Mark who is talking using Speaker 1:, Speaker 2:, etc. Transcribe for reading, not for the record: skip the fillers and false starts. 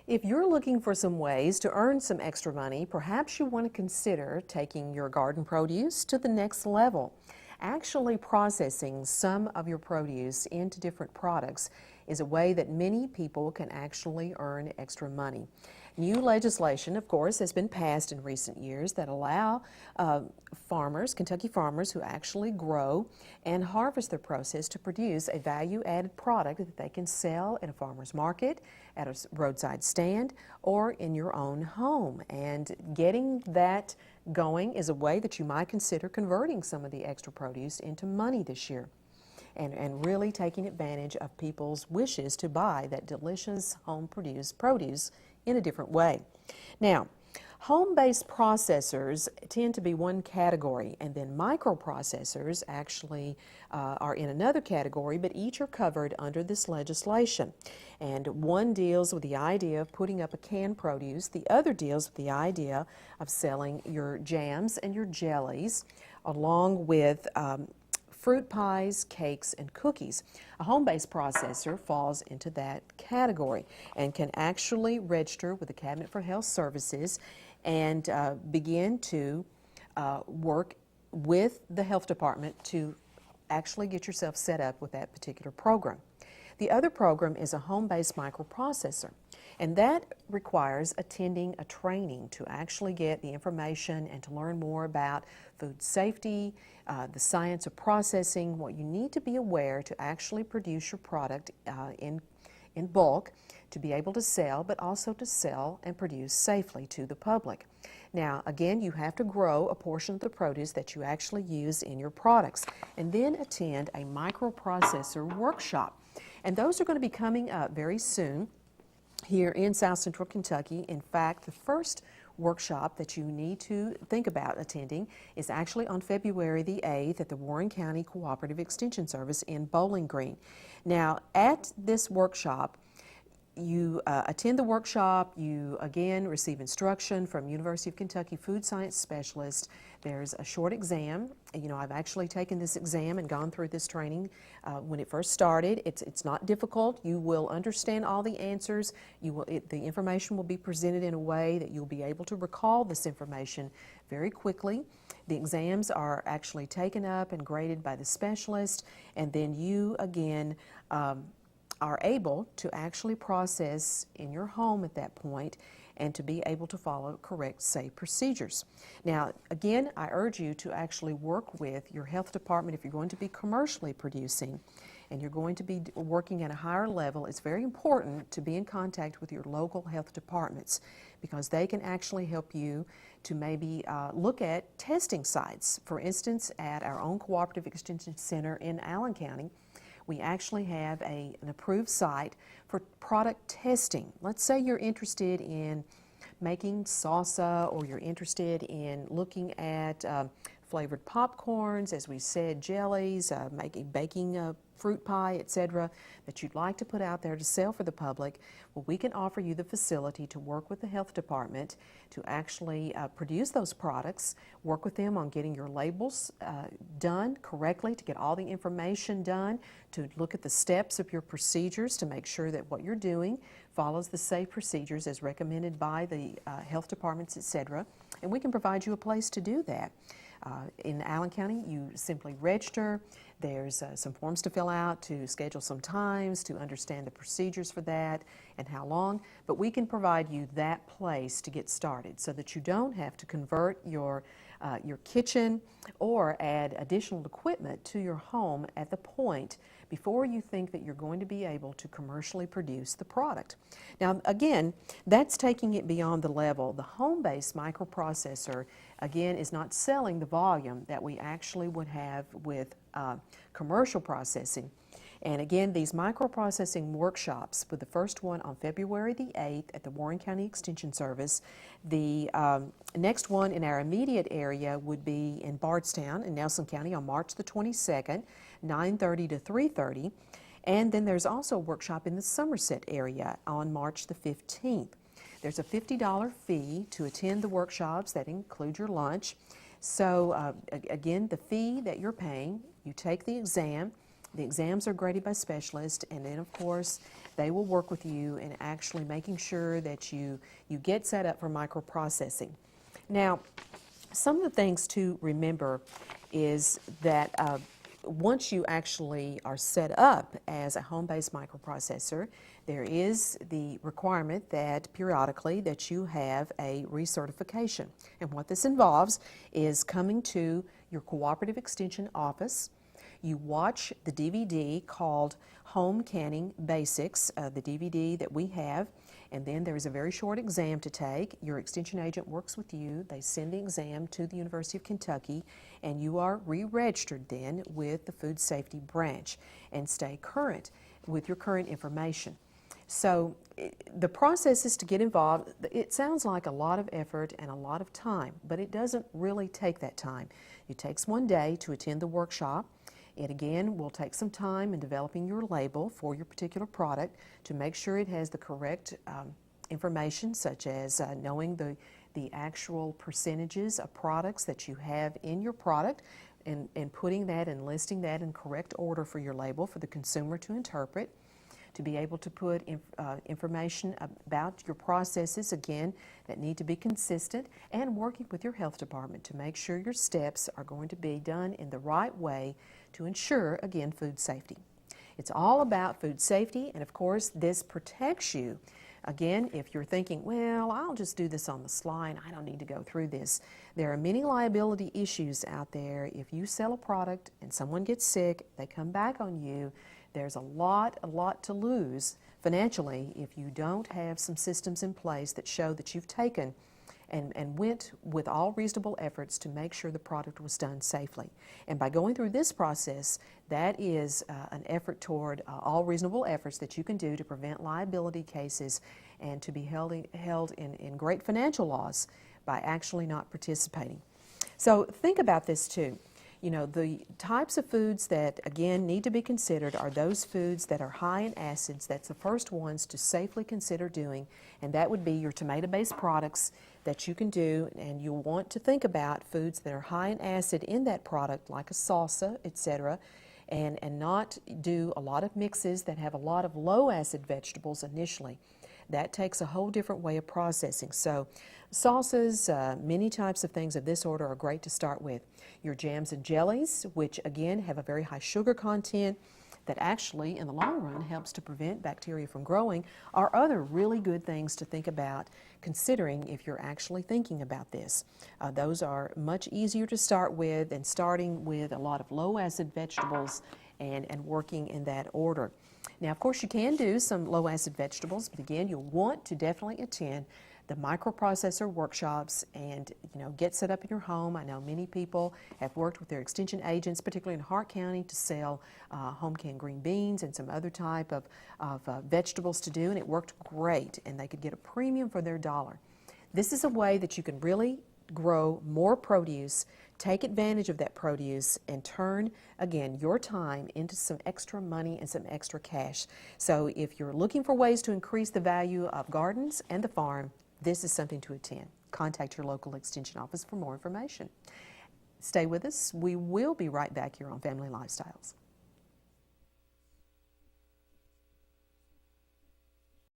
Speaker 1: If you're looking for some ways to earn some extra money, perhaps you want to consider taking your garden produce to the next level. Actually processing some of your produce into different products is a way that many people can actually earn extra money. New legislation, of course, has been passed in recent years that allow farmers, Kentucky farmers, who actually grow and harvest their produce to produce a value-added product that they can sell at a farmer's market, at a roadside stand, or in your own home. And getting that going is a way that you might consider converting some of the extra produce into money this year. And really taking advantage of people's wishes to buy that delicious home-produced produce in a different way. Now, home-based processors tend to be one category, and then microprocessors actually are in another category, but each are covered under this legislation. And one deals with the idea of putting up a canned produce, the other deals with the idea of selling your jams and your jellies, along with fruit pies, cakes, and cookies. A home-based processor falls into that category and can actually register with the Cabinet for Health Services and begin to work with the health department to actually get yourself set up with that particular program. The other program is a home-based microprocessor, and that requires attending a training to actually get the information and to learn more about food safety, the science of processing, what you need to be aware to actually produce your product in bulk, to be able to sell, but also to sell and produce safely to the public. Now, again, you have to grow a portion of the produce that you actually use in your products, and then attend a microprocessor workshop. And those are going to be coming up very soon here in South Central Kentucky. In fact, the first workshop that you need to think about attending is actually on February the 8th at the Warren County Cooperative Extension Service in Bowling Green. Now, at this workshop, you attend the workshop, you again receive instruction from University of Kentucky food science specialist. There's a short exam. You know, I've actually taken this exam and gone through this training when it first started. It's not difficult. You will understand all the answers. The information will be presented in a way that you'll be able to recall this information very quickly. The exams are actually taken up and graded by the specialist, and then you again are able to actually process in your home at that point and to be able to follow correct, safe procedures. Now, again, I urge you to actually work with your health department if you're going to be commercially producing and you're going to be working at a higher level. It's very important to be in contact with your local health departments because they can actually help you to maybe look at testing sites. For instance, at our own Cooperative Extension Center in Allen County, we actually have an approved site for product testing. Let's say you're interested in making salsa, or you're interested in looking at flavored popcorns, as we said, jellies, baking a fruit pie, etc., that you'd like to put out there to sell for the public. Well, we can offer you the facility to work with the health department to actually produce those products, work with them on getting your labels done correctly, to get all the information done, to look at the steps of your procedures to make sure that what you're doing follows the safe procedures as recommended by the health departments, etc. And we can provide you a place to do that. In Allen County, you simply register. There's some forms to fill out to schedule some times, to understand the procedures for that and how long. But we can provide you that place to get started so that you don't have to convert your kitchen or add additional equipment to your home at the point before you think that you're going to be able to commercially produce the product. Now, again, that's taking it beyond the level. The home-based microprocessor, again, is not selling the volume that we actually would have with commercial processing. And again, these microprocessing workshops, with the first one on February the 8th at the Warren County Extension Service, the next one in our immediate area would be in Bardstown in Nelson County on March the 22nd, 9:30 to 3:30. And then there's also a workshop in the Somerset area on March the 15th. There's a $50 fee to attend the workshops that include your lunch. So again, the fee that you're paying, you take the exam, The exams are graded by specialists, and then of course they will work with you in actually making sure that you get set up for microprocessing. Now, some of the things to remember is that once you actually are set up as a home-based microprocessor, there is the requirement that periodically that you have a recertification. And what this involves is coming to your cooperative extension office. You watch the DVD called Home Canning Basics, the DVD that we have, and then there's a very short exam to take. Your extension agent works with you. They send the exam to the University of Kentucky, and you are re-registered then with the Food Safety Branch and stay current with your current information. So the process is to get involved. It sounds like a lot of effort and a lot of time, but it doesn't really take that time. It takes one day to attend the workshop. It again will take some time in developing your label for your particular product to make sure it has the correct information, such as knowing the actual percentages of products that you have in your product and putting that and listing that in correct order for your label for the consumer to interpret. To be able to put information about your processes, again, that need to be consistent, and working with your health department to make sure your steps are going to be done in the right way to ensure, again, food safety. It's all about food safety, and of course, this protects you. Again, if you're thinking, well, I'll just do this on the sly and I don't need to go through this. There are many liability issues out there. If you sell a product and someone gets sick, they come back on you. There's a lot to lose financially if you don't have some systems in place that show that you've taken and went with all reasonable efforts to make sure the product was done safely. And by going through this process, that is an effort toward all reasonable efforts that you can do to prevent liability cases and to be held in great financial loss by actually not participating. So think about this too. You know, the types of foods that, again, need to be considered are those foods that are high in acids. That's the first ones to safely consider doing, and that would be your tomato-based products that you can do, and you'll want to think about foods that are high in acid in that product, like a salsa, etc., and not do a lot of mixes that have a lot of low-acid vegetables initially. That takes a whole different way of processing. So salsas, many types of things of this order are great to start with. Your jams and jellies, which again have a very high sugar content that actually in the long run helps to prevent bacteria from growing, are other really good things to think about considering if you're actually thinking about this. Those are much easier to start with than starting with a lot of low acid vegetables and working in that order. Now, of course, you can do some low-acid vegetables, but again, you'll want to definitely attend the microprocessor workshops and, get set up in your home. I know many people have worked with their extension agents, particularly in Hart County, to sell home canned green beans and some other type of vegetables to do, and it worked great, and they could get a premium for their dollar. This is a way that you can really grow more produce, take advantage of that produce, and turn, again, your time into some extra money and some extra cash. So if you're looking for ways to increase the value of gardens and the farm, this is something to attend. Contact your local extension office for more information. Stay with us. We will be right back here on Family Lifestyles.